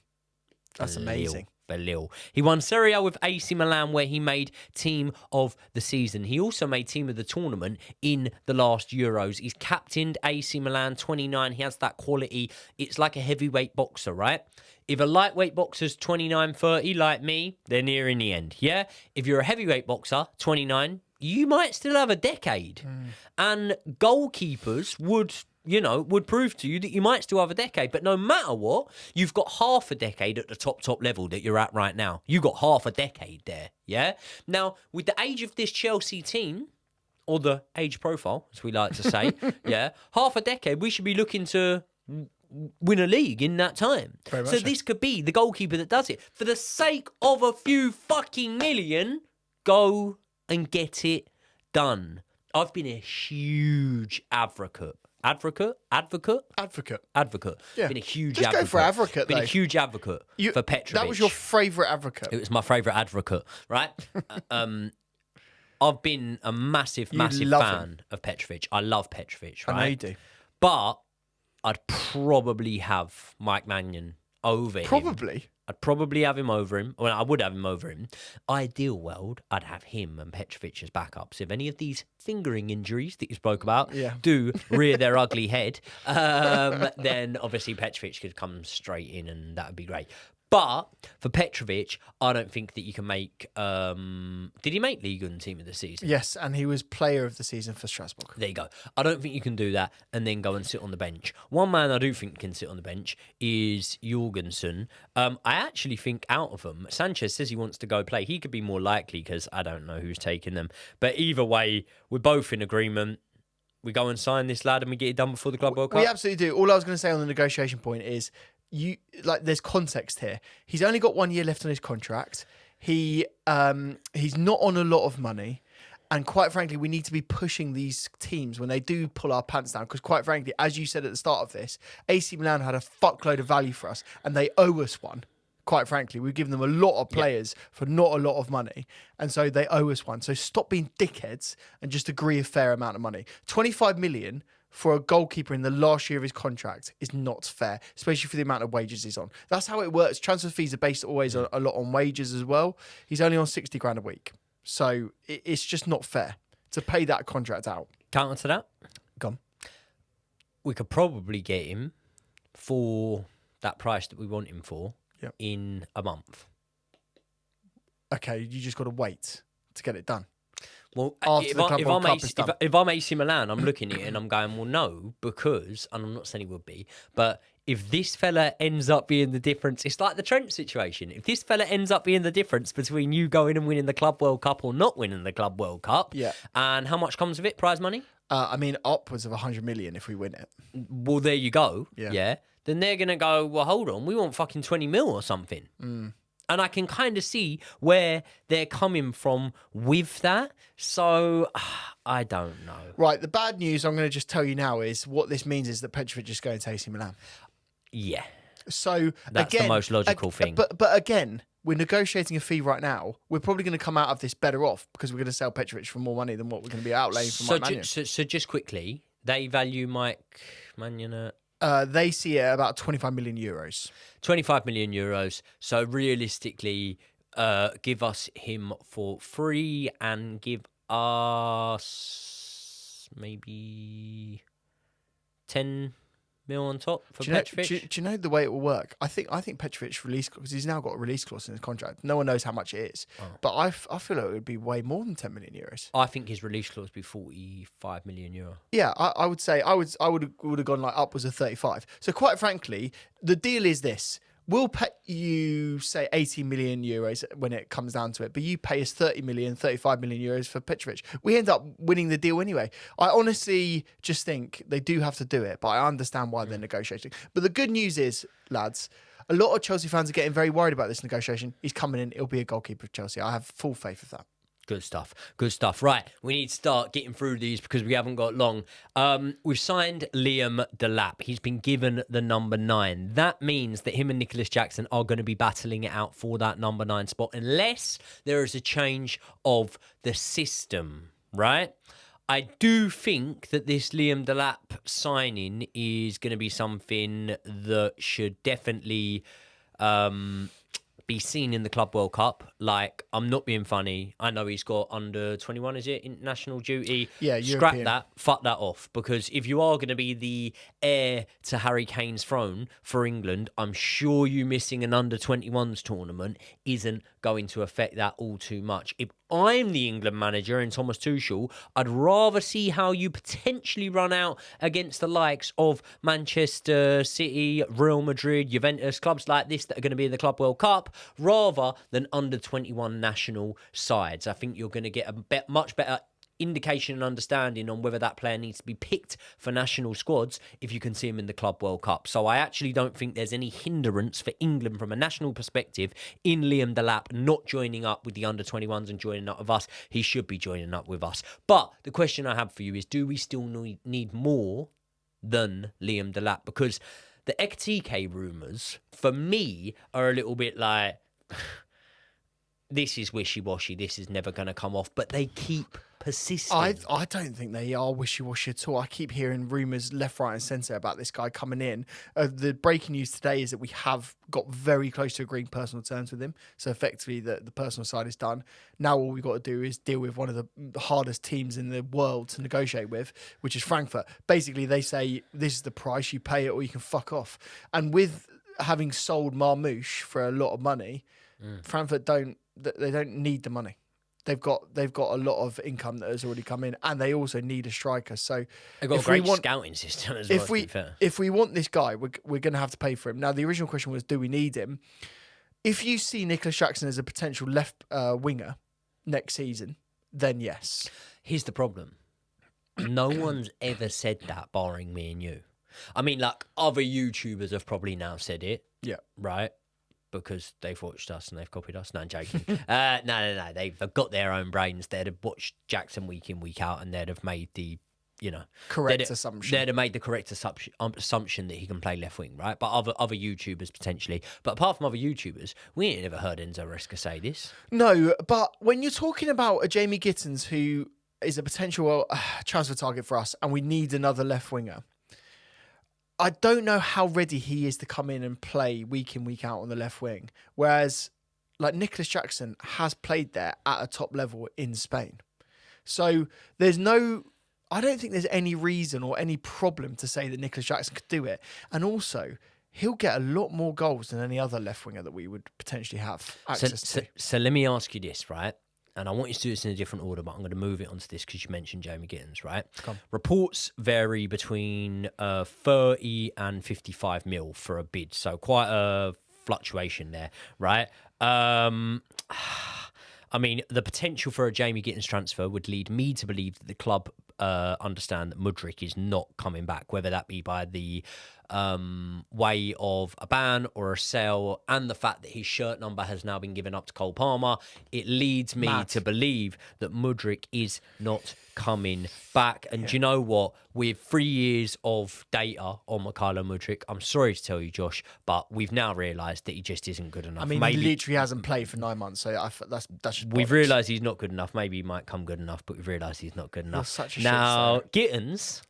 Speaker 2: That's
Speaker 1: For
Speaker 2: amazing.
Speaker 1: Lille. For Lille. He won Serie A with AC Milan where he made team of the season. He also made team of the tournament in the last Euros. He's captained AC Milan, 29. He has that quality. It's like a heavyweight boxer, right? If a lightweight boxer's 29, 30 like me, they're near in the end, yeah? If you're a heavyweight boxer, 29, you might still have a decade. And goalkeepers would prove to you that you might still have a decade. But no matter what, you've got half a decade at the top level that you're at right now. You got half a decade there, yeah? Now, with the age of this Chelsea team, or the age profile, as we like to say, yeah, half a decade, we should be looking to win a league in that time.
Speaker 2: Very much
Speaker 1: So
Speaker 2: so.
Speaker 1: this could be the goalkeeper that does it. For the sake of a few fucking million, go and get it done. I've been a huge advocate.
Speaker 2: Advocate. Yeah.
Speaker 1: Been a huge
Speaker 2: Just
Speaker 1: advocate.
Speaker 2: go for advocate,
Speaker 1: Been
Speaker 2: though.
Speaker 1: a huge advocate for Petrovic.
Speaker 2: That was your favourite advocate.
Speaker 1: It was my favourite advocate, right? I've been a massive
Speaker 2: love
Speaker 1: fan of Petrovic. I love Petrovic, right?
Speaker 2: I know you do.
Speaker 1: But I'd probably have Mike Magnon over him.
Speaker 2: Probably.
Speaker 1: I'd probably have him over him. Well, I would have him over him. Ideal world, I'd have him and Petrovic as backups. If any of these fingering injuries that you spoke about do rear their ugly head, then obviously Petrovic could come straight in and that would be great. But for Petrovic, I don't think that you can make... did he make Ligue 1 team of the season?
Speaker 2: Yes, and he was player of the season for Strasbourg.
Speaker 1: There you go. I don't think you can do that and then go and sit on the bench. One man I do think can sit on the bench is Jorgensen. I actually think out of them, Sanchez says he wants to go play. He could be more likely because I don't know who's taking them. But either way, we're both in agreement. We go and sign this lad and we get it done before the Club World Cup.
Speaker 2: We absolutely do. All I was going to say on the negotiation point is there's context here. He's only got 1 year left on his contract. He's not on a lot of money. And quite frankly, we need to be pushing these teams when they do pull our pants down. Because quite frankly, as you said at the start of this, AC Milan had a fuckload of value for us and they owe us one. Quite frankly, we've given them a lot of players for not a lot of money. And so they owe us one. So stop being dickheads and just agree a fair amount of money. 25 million for a goalkeeper in the last year of his contract is not fair, especially for the amount of wages he's on. That's how it works. Transfer fees are based always a lot on wages as well. He's only on 60 grand a week. So it's just not fair to pay that contract out.
Speaker 1: Counter to that,
Speaker 2: Gone.
Speaker 1: we could probably get him for that price that we want him for in a month.
Speaker 2: Okay, you just got to wait to get it done.
Speaker 1: Well,
Speaker 2: if
Speaker 1: I'm AC Milan, I'm looking at it and I'm going, well, no, because, and I'm not saying he would be, but if this fella ends up being the difference, it's like the Trent situation. If this fella ends up being the difference between you going and winning the Club World Cup or not winning the Club World Cup, and how much comes of it, prize money?
Speaker 2: I mean, upwards of 100 million if we win it.
Speaker 1: Well, there you go. Yeah. Then they're going to go, well, hold on, we want fucking 20 mil or something. And I can kind of see where they're coming from with that. So, I don't know.
Speaker 2: Right, the bad news I'm going to just tell you now is what this means is that Petrovic is going to AC Milan.
Speaker 1: Yeah.
Speaker 2: So,
Speaker 1: that's the most logical thing.
Speaker 2: But again, we're negotiating a fee right now. We're probably going to come out of this better off because we're going to sell Petrovic for more money than what we're going to be outlaying for Mike Maignan.
Speaker 1: So just quickly, they value Mike Maignan at...
Speaker 2: They see it at about 25 million euros.
Speaker 1: 25 million euros. So realistically, give us him for free and give us maybe 10 mil on top for Petrovic.
Speaker 2: Do you know the way it will work? I think Petrovic release, because he's now got a release clause in his contract. No one knows how much it is, but I feel like it would be way more than 10 million euros.
Speaker 1: I think his release clause would be 45 million euro.
Speaker 2: Yeah, I would say I would have gone like upwards of 35. So quite frankly, the deal is this. We'll pay you, say, 80 million euros when it comes down to it, but you pay us 30 million, 35 million euros for Petrovic. We end up winning the deal anyway. I honestly just think they do have to do it, but I understand why they're negotiating. But the good news is, lads, a lot of Chelsea fans are getting very worried about this negotiation. He's coming in. It'll be a goalkeeper of Chelsea. I have full faith of that.
Speaker 1: Good stuff. Good stuff. Right, we need to start getting through these because we haven't got long. We've signed Liam Delap. He's been given the number 9. That means that him and Nicholas Jackson are going to be battling it out for that number 9 spot unless there is a change of the system, right? I do think that this Liam Delap signing is going to be something that should definitely... be seen in the Club World Cup. Like, I'm not being funny. I know he's got under 21, is it? International duty.
Speaker 2: Yeah,
Speaker 1: Scrap
Speaker 2: European.
Speaker 1: that. Fuck that off. Because if you are going to be the heir to Harry Kane's throne for England, I'm sure you missing an under 21s tournament isn't going to affect that all too much. If I'm the England manager and Thomas Tuchel, I'd rather see how you potentially run out against the likes of Manchester City, Real Madrid, Juventus, clubs like this that are going to be in the Club World Cup, rather than under 21 national sides. I think you're going to get a much better indication and understanding on whether that player needs to be picked for national squads if you can see him in the Club World Cup. So I actually don't think there's any hindrance for England from a national perspective in Liam Delap not joining up with the under-21s and joining up with us. He should be joining up with us. But the question I have for you is, do we still need more than Liam Delap? Because the Ekitike rumours, for me, are a little bit like... this is wishy-washy, this is never going to come off, but they keep persisting.
Speaker 2: I don't think they are wishy-washy at all. I keep hearing rumours left, right and centre about this guy coming in. The breaking news today is that we have got very close to agreeing personal terms with him. So effectively the personal side is done. Now all we've got to do is deal with one of the hardest teams in the world to negotiate with, which is Frankfurt. Basically, they say, this is the price, you pay it or you can fuck off. And with having sold Marmoush for a lot of money, Frankfurt don't need the money. They've got a lot of income that has already come in, and they also need a striker. So
Speaker 1: they've got a great scouting system as well.
Speaker 2: If we want this guy, we're going to have to pay for him. Now, the original question was, do we need him? If you see Nicholas Jackson as a potential left winger next season, then yes.
Speaker 1: Here's the problem: no one's ever said that, barring me and you. I mean, like, other YouTubers have probably now said it.
Speaker 2: Yeah.
Speaker 1: Right. Because they've watched us and they've copied us. No, I'm joking. No. They've got their own brains. They'd have watched Jackson week in, week out, and they'd have made the,
Speaker 2: correct assumption.
Speaker 1: They'd have made the correct assumption that he can play left wing, right? But other YouTubers potentially. But apart from other YouTubers, we ain't never heard Enzo Maresca say this.
Speaker 2: No, but when you're talking about a Jamie Gittins who is a potential transfer target for us, and we need another left winger. I don't know how ready he is to come in and play week in, week out on the left wing. Whereas, like, Nicholas Jackson has played there at a top level in Spain. So I don't think there's any reason or any problem to say that Nicholas Jackson could do it. And also, he'll get a lot more goals than any other left winger that we would potentially have access to.
Speaker 1: So let me ask you this, right? And I want you to do this in a different order, but I'm going to move it onto this because you mentioned Jamie Gittins, right? Reports vary between 30 and 55 mil for a bid. So quite a fluctuation there, right? I mean, the potential for a Jamie Gittins transfer would lead me to believe that the club understand that Mudryk is not coming back, whether that be by the way of a ban or a sale, and the fact that his shirt number has now been given up to Cole Palmer. It leads me to believe that Mudryk is not coming back. And do you know what? With 3 years of data on Mykhailo Mudryk, I'm sorry to tell you, Josh, but we've now realised that he just isn't good enough.
Speaker 2: I mean, he literally hasn't played for 9 months, so that's just
Speaker 1: we've realised he's not good enough. Maybe he might come good enough, but we've realised he's not good enough.
Speaker 2: Such a
Speaker 1: now, Gittins...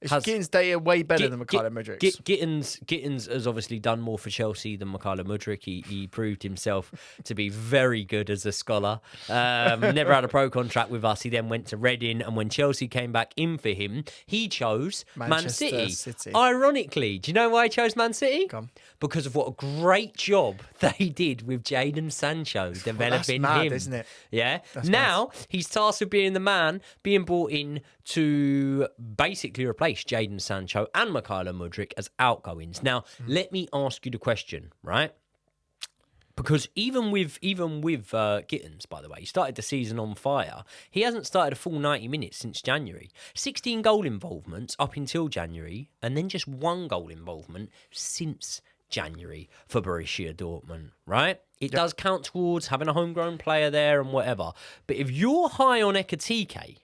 Speaker 2: Gittins' data way better than Mykhailo Mudryk's.
Speaker 1: Gittins has obviously done more for Chelsea than Mykhailo Mudryk. He proved himself to be very good as a scholar. Never had a pro contract with us. He then went to Reading, and when Chelsea came back in for him, he chose Man City. Ironically, do you know why he chose Man City? Because of what a great job they did with Jadon Sancho developing
Speaker 2: that's mad,
Speaker 1: him.
Speaker 2: Isn't it?
Speaker 1: Yeah.
Speaker 2: That's
Speaker 1: now he's tasked with being the man, being brought in to basically replace Jadon Sancho and Mykhailo Mudryk as outgoings. Now, let me ask you the question, right? Because even with Gittins, by the way, he started the season on fire. He hasn't started a full 90 minutes since January. 16 goal involvements up until January, and then just 1 goal involvement since January for Borussia Dortmund, right? It does count towards having a homegrown player there and whatever. But if you're high on Ekitike,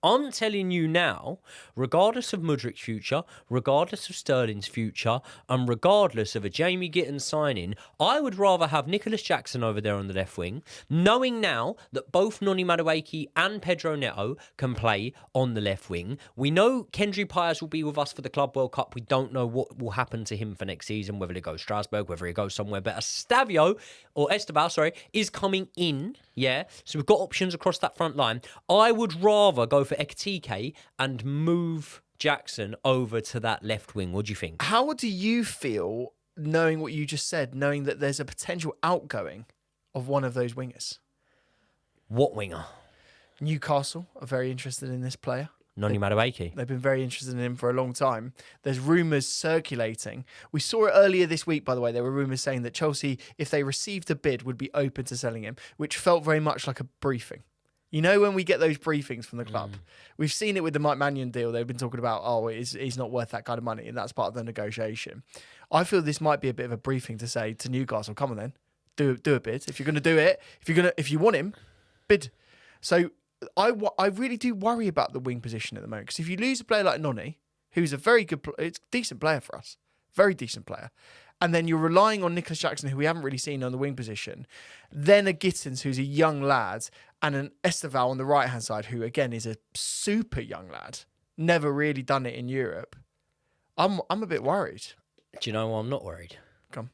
Speaker 1: I'm telling you now, regardless of Mudryk's future, regardless of Sterling's future, and regardless of a Jamie Gittins signing, I would rather have Nicholas Jackson over there on the left wing, knowing now that both Noni Madueke and Pedro Neto can play on the left wing. We know Kendry Pires will be with us for the Club World Cup. We don't know what will happen to him for next season, whether he goes Strasbourg, whether he goes somewhere better. Esteban, is coming in, yeah? So we've got options across that front line. I would rather go for Ekitike and move Jackson over to that left wing. What do you think?
Speaker 2: How do you feel knowing what you just said, knowing that there's a potential outgoing of one of those wingers?
Speaker 1: What winger?
Speaker 2: Newcastle are very interested in this player.
Speaker 1: Noni Madueke.
Speaker 2: They've been very interested in him for a long time. There's rumours circulating. We saw it earlier this week, by the way. There were rumours saying that Chelsea, if they received a bid, would be open to selling him, which felt very much like a briefing. You know, when we get those briefings from the club, we've seen it with the Mike Mannion deal. They've been talking about, he's not worth that kind of money, and that's part of the negotiation. I feel this might be a bit of a briefing to say to Newcastle, come on then, do a bid. If you're going to do it, if you want him, bid. So I really do worry about the wing position at the moment, because if you lose a player like Noni, who's a very good, it's a decent player for us, very decent player, and then you're relying on Nicholas Jackson, who we haven't really seen on the wing position, then a Gittins, who's a young lad, and an Esteval on the right-hand side, who, again, is a super young lad, never really done it in Europe. I'm a bit worried.
Speaker 1: Do you know why I'm not worried?
Speaker 2: Come.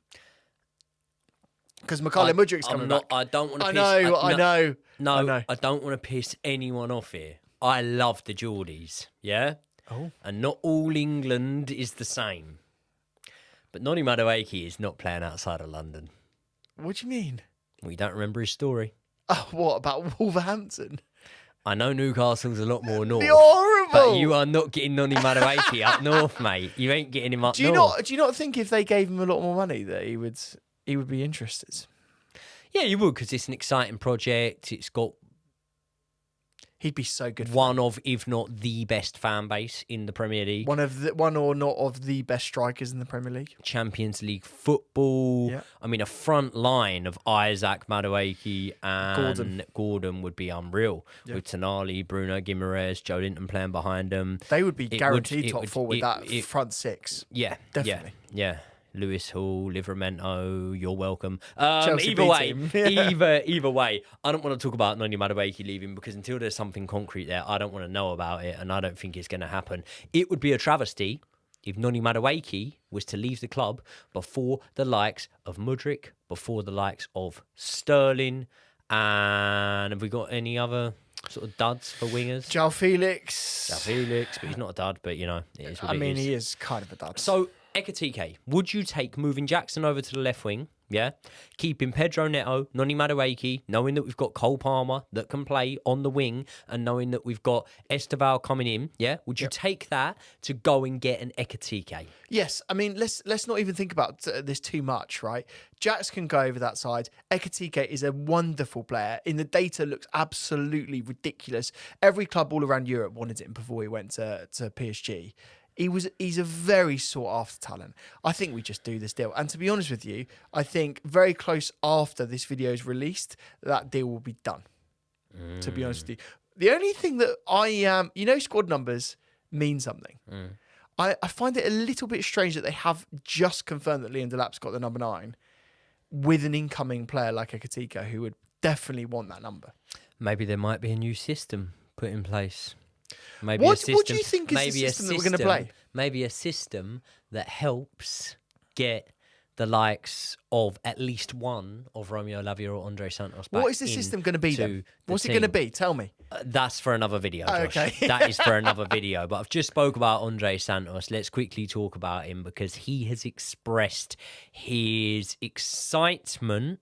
Speaker 2: Because Mykhailo Mudryk's coming back.
Speaker 1: I don't want to piss...
Speaker 2: I know.
Speaker 1: No, I don't want to piss anyone off here. I love the Geordies, yeah?
Speaker 2: Oh.
Speaker 1: And not all England is the same. But Noni Madueke is not playing outside of London.
Speaker 2: What do you mean?
Speaker 1: Well, you don't remember his story.
Speaker 2: Oh, what, about Wolverhampton?
Speaker 1: I know Newcastle's a lot more north.
Speaker 2: You're horrible!
Speaker 1: But you are not getting Noni Madueke up north, mate. You ain't getting him up north.
Speaker 2: Do you not think if they gave him a lot more money that he would be interested?
Speaker 1: Yeah, you would, because it's an exciting project. It's got...
Speaker 2: He'd be so good.
Speaker 1: One of, if not the best fan base in the Premier League.
Speaker 2: One or not of the best strikers in the Premier League.
Speaker 1: Champions League football.
Speaker 2: Yeah.
Speaker 1: I mean, a front line of Isaac, Madueke and Gordon would be unreal. Yeah. With Tonali, Bruno Guimaraes, Joe Linton playing behind them.
Speaker 2: They would be guaranteed top four with that front six.
Speaker 1: Yeah.
Speaker 2: Definitely.
Speaker 1: Yeah. Lewis Hall, Livramento, you're welcome.
Speaker 2: Chelsea
Speaker 1: Either
Speaker 2: B
Speaker 1: way,
Speaker 2: team.
Speaker 1: either way, I don't want to talk about Noni Madueke leaving because until there's something concrete there, I don't want to know about it, and I don't think it's going to happen. It would be a travesty if Noni Madueke was to leave the club before the likes of Mudryk, before the likes of Sterling, and have we got any other sort of duds for wingers?
Speaker 2: João Felix.
Speaker 1: But he's not a dud, but, you know, it is what
Speaker 2: I
Speaker 1: it
Speaker 2: mean,
Speaker 1: is.
Speaker 2: he is kind of a dud.
Speaker 1: So, Ekitike, would you take moving Jackson over to the left wing, yeah? Keeping Pedro Neto, Noni Madueke, knowing that we've got Cole Palmer that can play on the wing and knowing that we've got Esteval coming in, yeah? Would you take that to go and get an Ekitike?
Speaker 2: Yes, I mean, let's not even think about this too much, right? Jax can go over that side. Ekitike is a wonderful player. In the data, looks absolutely ridiculous. Every club all around Europe wanted him before he went to PSG. He's a very sought after talent. I think we just do this deal. And to be honest with you, I think very close after this video is released, that deal will be done. To be honest with you. The only thing that squad numbers mean something. I find it a little bit strange that they have just confirmed that Liam Delap's got the number 9 with an incoming player like Ekitike who would definitely want that number.
Speaker 1: Maybe there might be a new system put in place. Maybe
Speaker 2: What
Speaker 1: a system,
Speaker 2: do you think is the system that we're going to play?
Speaker 1: Maybe a system that helps get the likes of at least one of Romeo Lavia or Andre Santos back.
Speaker 2: What is the system going to be then? What's it going to be? Tell me.
Speaker 1: That's for another video, Josh.
Speaker 2: Okay.
Speaker 1: That is for another video. But I've just spoke about Andre Santos. Let's quickly talk about him because he has expressed his excitement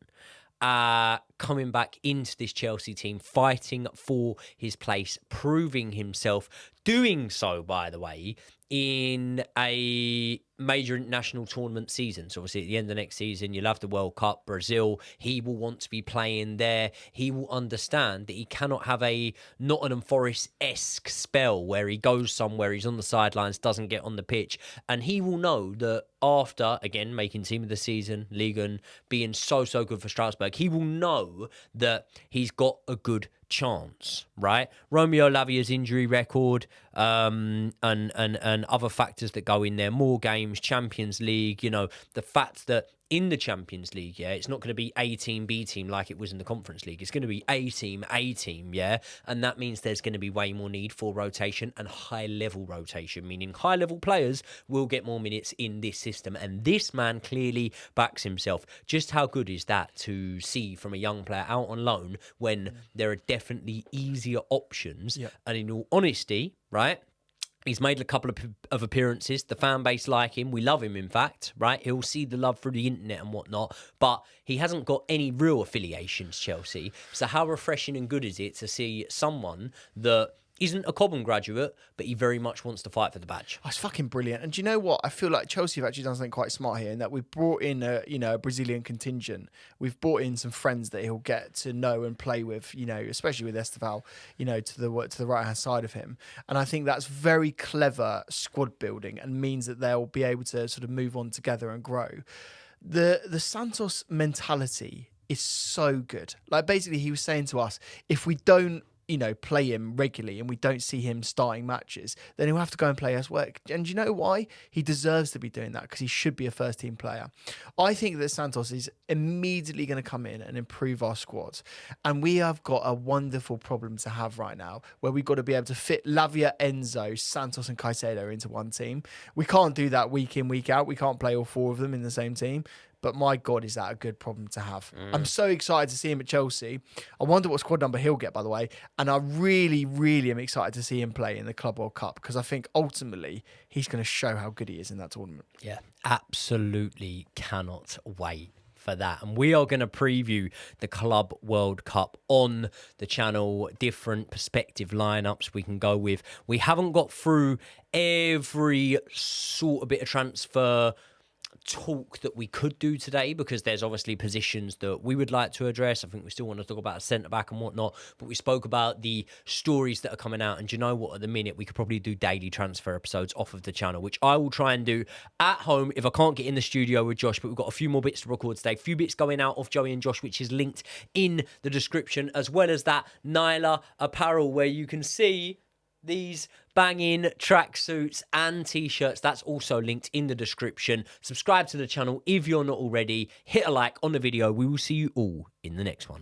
Speaker 1: coming back into this Chelsea team, fighting for his place, proving himself, doing so, by the way, in a major international tournament season. So obviously at the end of next season, you'll have the World Cup, Brazil. He will want to be playing there. He will understand that he cannot have a Nottingham Forest-esque spell where he goes somewhere, he's on the sidelines, doesn't get on the pitch. And he will know that after, again, making team of the season, Liga, and being so good for Strasbourg, he will know that he's got a good chance, right? Romeo Lavia's injury record and other factors that go in there, more games, Champions League, the fact that in the Champions League, yeah, it's not going to be A team, B team like it was in the Conference League. It's going to be A team, yeah, and that means there's going to be way more need for rotation and high-level rotation, meaning high-level players will get more minutes in this system, and this man clearly backs himself. Just how good is that to see from a young player out on loan when there are definitely easier options, and in all honesty, right, he's made a couple of appearances. The fan base like him. We love him, in fact, right? He'll see the love through the internet and whatnot, but he hasn't got any real affiliations, Chelsea. So how refreshing and good is it to see someone that isn't a Cobham graduate, but he very much wants to fight for the badge?
Speaker 2: Oh, it's fucking brilliant. And do you know what? I feel like Chelsea have actually done something quite smart here in that we've brought in a Brazilian contingent. We've brought in some friends that he'll get to know and play with, especially with Esteval, to the right-hand side of him. And I think that's very clever squad building and means that they'll be able to sort of move on together and grow. The Santos mentality is so good. Like, basically, he was saying to us, if we don't play him regularly and we don't see him starting matches, then he'll have to go and play elsewhere. And you know why? He deserves to be doing that because he should be a first-team player. I think that Santos is immediately going to come in and improve our squad. And we have got a wonderful problem to have right now where we've got to be able to fit Lavia, Enzo, Santos and Caicedo into one team. We can't do that week in, week out. We can't play all 4 of them in the same team. But my God, is that a good problem to have. I'm so excited to see him at Chelsea. I wonder what squad number he'll get, by the way. And I really, really am excited to see him play in the Club World Cup because I think ultimately he's going to show how good he is in that tournament.
Speaker 1: Yeah, absolutely cannot wait for that. And we are going to preview the Club World Cup on the channel, different perspective lineups we can go with. We haven't got through every sort of bit of transfer talk that we could do today because there's obviously positions that we would like to address. I think we still want to talk about a centre-back and whatnot, but we spoke about the stories that are coming out, and do you know what? At the minute, we could probably do daily transfer episodes off of the channel, which I will try and do at home if I can't get in the studio with Josh, but we've got a few more bits to record today, a few bits going out of Joey and Josh, which is linked in the description, as well as that Nyla apparel where you can see these banging tracksuits and t-shirts. That's also linked in the description. Subscribe to the channel if you're not already. Hit a like on the video. We will see you all in the next one.